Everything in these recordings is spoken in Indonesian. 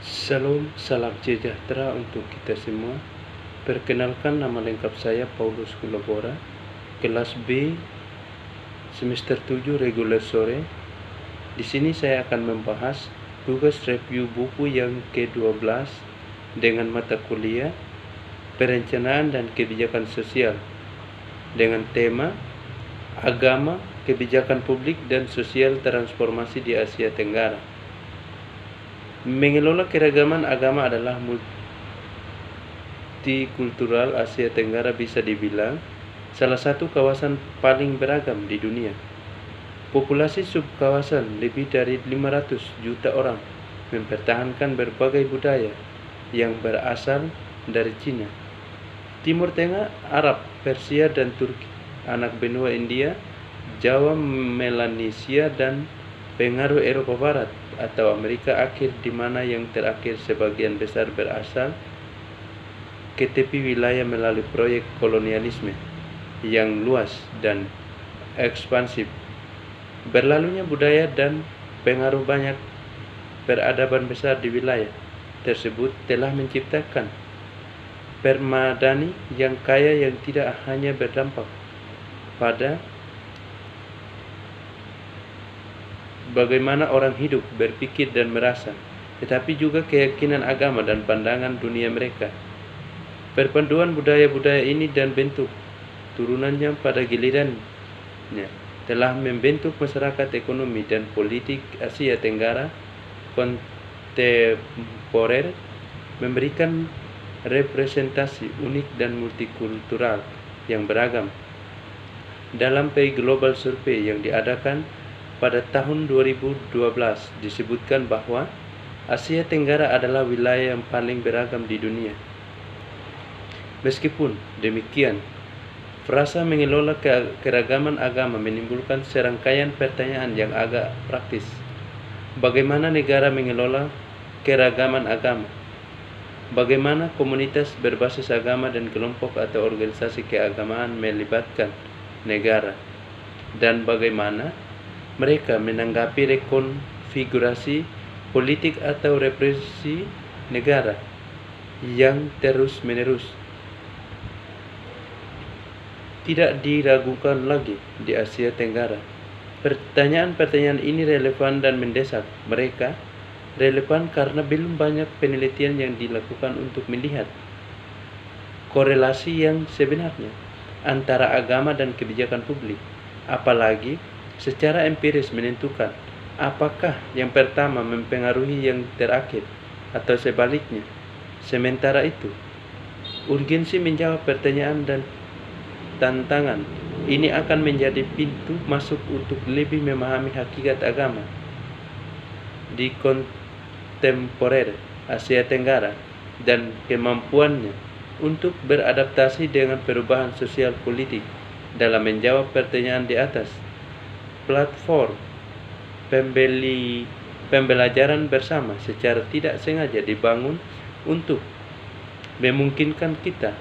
Salam, salam sejahtera untuk kita semua. Perkenalkan, nama lengkap saya Paulus Kulabora, kelas B, semester 7 reguler sore. Di sini saya akan membahas tugas review buku yang ke-12 dengan mata kuliah Perencanaan dan Kebijakan Sosial dengan tema Agama, Kebijakan Publik dan Sosial Transformasi di Asia Tenggara. Mengelola keragaman agama adalah multikultural. Asia Tenggara bisa dibilang salah satu kawasan paling beragam di dunia. Populasi subkawasan lebih dari 500 juta orang, mempertahankan berbagai budaya yang berasal dari Cina, Timur Tengah, Arab, Persia, dan Turki, anak benua India, Jawa, Melanesia, dan pengaruh Eropa Barat atau Amerika Akhir, di mana yang terakhir sebagian besar berasal ke tepi wilayah melalui proyek kolonialisme yang luas dan ekspansif. Berlalunya budaya dan pengaruh banyak peradaban besar di wilayah tersebut telah menciptakan permadani yang kaya yang tidak hanya berdampak pada bagaimana orang hidup, berpikir, dan merasa, tetapi juga keyakinan agama dan pandangan dunia mereka. Perpaduan budaya-budaya ini dan bentuk turunannya pada gilirannya telah membentuk masyarakat, ekonomi, dan politik Asia Tenggara kontemporer, memberikan representasi unik dan multikultural yang beragam. Dalam PI Global Survey yang diadakan pada tahun 2012 disebutkan bahwa Asia Tenggara adalah wilayah yang paling beragam di dunia. Meskipun demikian, frasa mengelola keragaman agama menimbulkan serangkaian pertanyaan yang agak praktis. Bagaimana negara mengelola keragaman agama? Bagaimana komunitas berbasis agama dan kelompok atau organisasi keagamaan melibatkan negara? Dan bagaimana mereka menanggapi rekonfigurasi politik atau represi negara yang terus-menerus tidak diragukan lagi di Asia Tenggara? Pertanyaan-pertanyaan ini relevan dan mendesak. Mereka relevan karena belum banyak penelitian yang dilakukan untuk melihat korelasi yang sebenarnya antara agama dan kebijakan publik, apalagi secara empiris menentukan apakah yang pertama mempengaruhi yang terakhir atau sebaliknya. Sementara itu, urgensi menjawab pertanyaan dan tantangan ini akan menjadi pintu masuk untuk lebih memahami hakikat agama di kontemporer Asia Tenggara dan kemampuannya untuk beradaptasi dengan perubahan sosial politik. Dalam menjawab pertanyaan di atas, platform pembelajaran bersama secara tidak sengaja dibangun untuk memungkinkan kita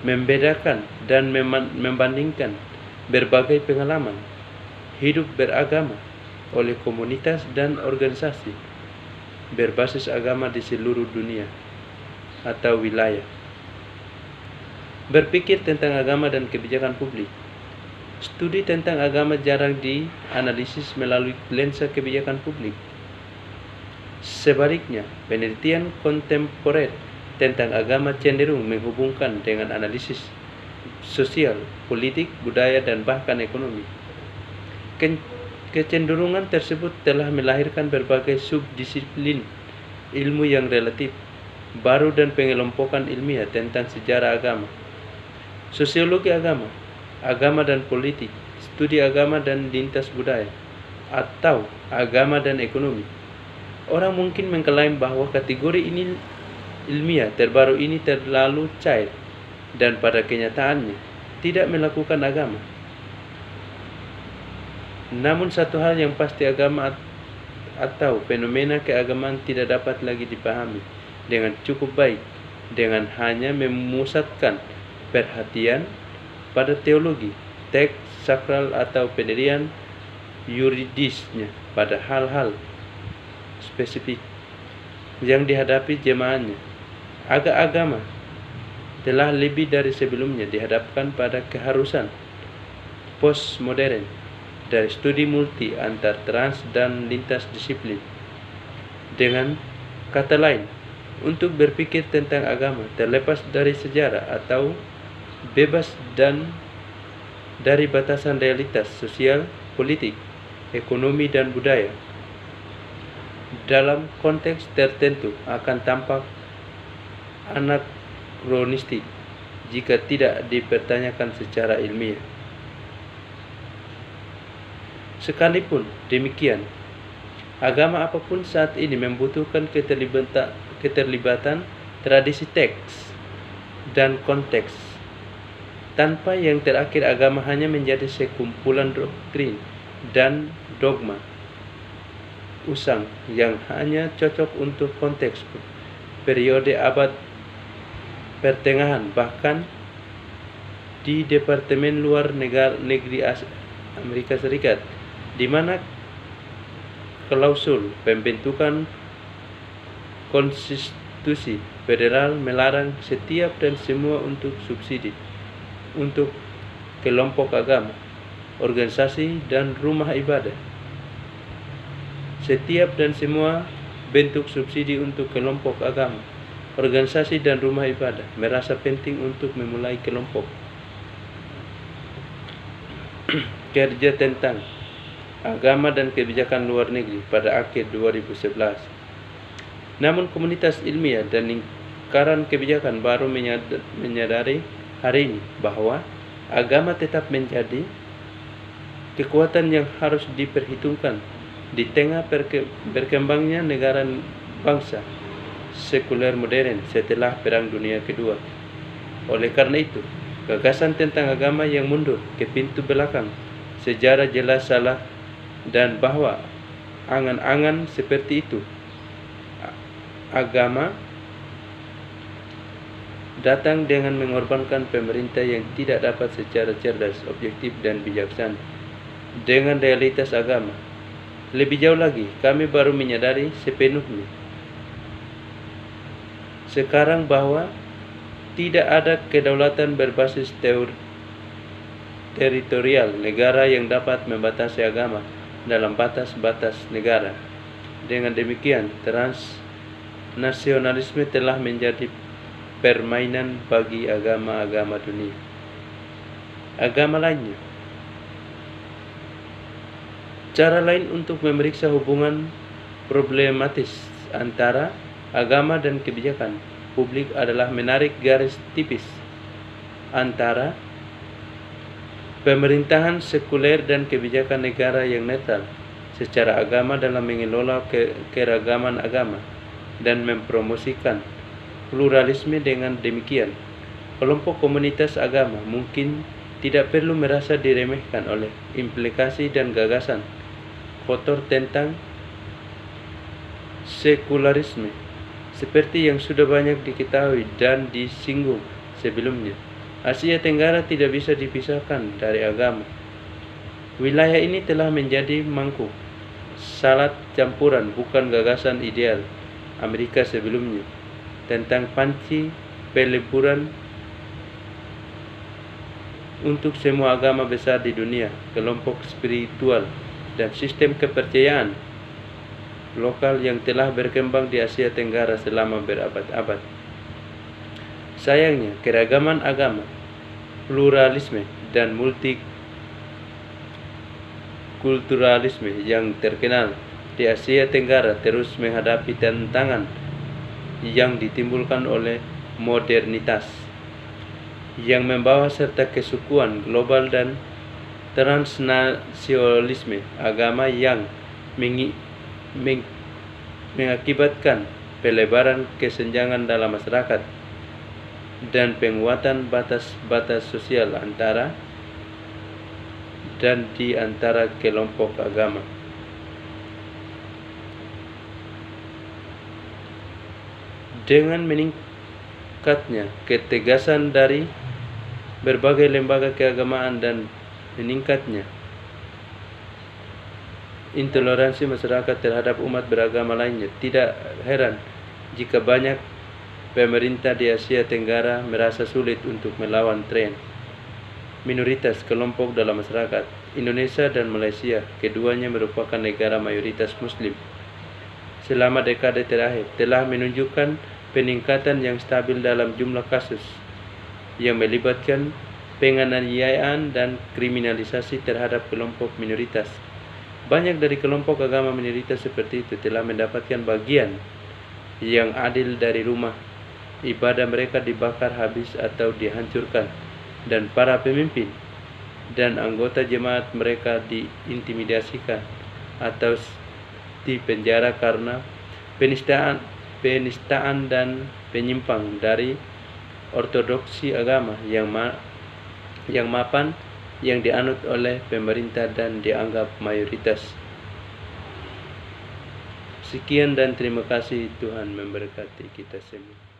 membedakan dan membandingkan berbagai pengalaman hidup beragama oleh komunitas dan organisasi berbasis agama di seluruh dunia atau wilayah. Berpikir tentang agama dan kebijakan publik. Studi tentang agama jarang dianalisis melalui lensa kebijakan publik. Sebaliknya, penelitian kontemporer tentang agama cenderung menghubungkan dengan analisis sosial, politik, budaya, dan bahkan ekonomi. Kecenderungan tersebut telah melahirkan berbagai subdisiplin ilmu yang relatif baru dan pengelompokan ilmiah tentang sejarah agama, sosiologi agama, agama dan politik, studi agama dan lintas budaya, atau agama dan ekonomi. Orang mungkin mengklaim bahwa kategori ini ilmiah terbaru ini terlalu cair dan pada kenyataannya tidak melakukan agama. Namun satu hal yang pasti, agama atau fenomena keagamaan tidak dapat lagi dipahami dengan cukup baik dengan hanya memusatkan perhatian pada teologi, teks sakral atau pendirian yuridisnya pada hal-hal spesifik. yang dihadapi jemaahnya. Agama telah lebih dari sebelumnya dihadapkan pada keharusan postmodern dari studi multi antar trans dan lintas disiplin. Dengan kata lain, untuk berpikir tentang agama terlepas dari sejarah atau bebas dan dari batasan realitas sosial, politik, ekonomi, dan budaya, dalam konteks tertentu akan tampak anakronistik jika tidak dipertanyakan secara ilmiah. Sekalipun demikian, agama apapun saat ini membutuhkan keterlibatan tradisi teks dan konteks. Tanpa yang terakhir, agama hanya menjadi sekumpulan doktrin dan dogma usang yang hanya cocok untuk konteks periode abad pertengahan, bahkan di Departemen Luar Negeri Amerika Serikat, di mana klausul pembentukan konstitusi federal melarang setiap dan semua untuk subsidi untuk kelompok agama, organisasi, dan rumah ibadah. Setiap dan semua bentuk subsidi untuk kelompok agama, organisasi, dan rumah ibadah merasa penting untuk memulai kelompok kerja tentang agama dan kebijakan luar negeri pada akhir 2011. Namun komunitas ilmiah dan lingkaran kebijakan baru menyadari hari ini bahwa agama tetap menjadi kekuatan yang harus diperhitungkan di tengah berkembangnya negara bangsa sekuler modern setelah Perang Dunia Kedua. Oleh karena itu, gagasan tentang agama yang mundur ke pintu belakang sejarah jelas salah, dan bahwa angan-angan seperti itu agama datang dengan mengorbankan pemerintah yang tidak dapat secara cerdas, objektif, dan bijaksana dengan realitas agama. Lebih jauh lagi, kami baru menyadari sepenuhnya sekarang bahwa tidak ada kedaulatan berbasis teritorial negara yang dapat membatasi agama dalam batas-batas negara. Dengan demikian, transnasionalisme telah menjadi permainan bagi agama-agama dunia. Agama lainnya, cara lain untuk memeriksa hubungan problematis antara agama dan kebijakan publik adalah menarik garis tipis antara pemerintahan sekuler dan kebijakan negara yang netral secara agama dalam mengelola keragaman agama dan mempromosikan pluralisme. Dengan demikian, kelompok komunitas agama mungkin tidak perlu merasa diremehkan oleh implikasi dan gagasan kotor tentang sekularisme seperti yang sudah banyak diketahui dan disinggung sebelumnya. Asia Tenggara tidak bisa dipisahkan dari agama. Wilayah ini telah menjadi mangkuk salat campuran, bukan gagasan ideal Amerika sebelumnya tentang panci peleburan untuk semua agama besar di dunia, kelompok spiritual, dan sistem kepercayaan lokal yang telah berkembang di Asia Tenggara selama berabad-abad. Sayangnya, keragaman agama, pluralisme, dan multikulturalisme yang terkenal di Asia Tenggara terus menghadapi tantangan yang ditimbulkan oleh modernitas yang membawa serta kesukuan global dan transnasionalisme agama yang mengakibatkan pelebaran kesenjangan dalam masyarakat dan penguatan batas-batas sosial antara dan di antara kelompok agama. Dengan meningkatnya ketegasan dari berbagai lembaga keagamaan dan meningkatnya intoleransi masyarakat terhadap umat beragama lainnya, tidak heran jika banyak pemerintah di Asia Tenggara merasa sulit untuk melawan tren minoritas kelompok dalam masyarakat, Indonesia dan Malaysia, keduanya merupakan negara mayoritas Muslim, selama dekade terakhir telah menunjukkan peningkatan yang stabil dalam jumlah kasus yang melibatkan penganiayaan dan kriminalisasi terhadap kelompok minoritas. Banyak dari kelompok agama minoritas seperti itu telah mendapatkan bagian yang adil dari rumah ibadah mereka dibakar habis atau dihancurkan, dan para pemimpin dan anggota jemaat mereka diintimidasikan atau dipenjara karena penistaan dan penyimpang dari ortodoksi agama yang mapan yang dianut oleh pemerintah dan dianggap mayoritas. Sekian dan terima kasih. Tuhan memberkati kita semua.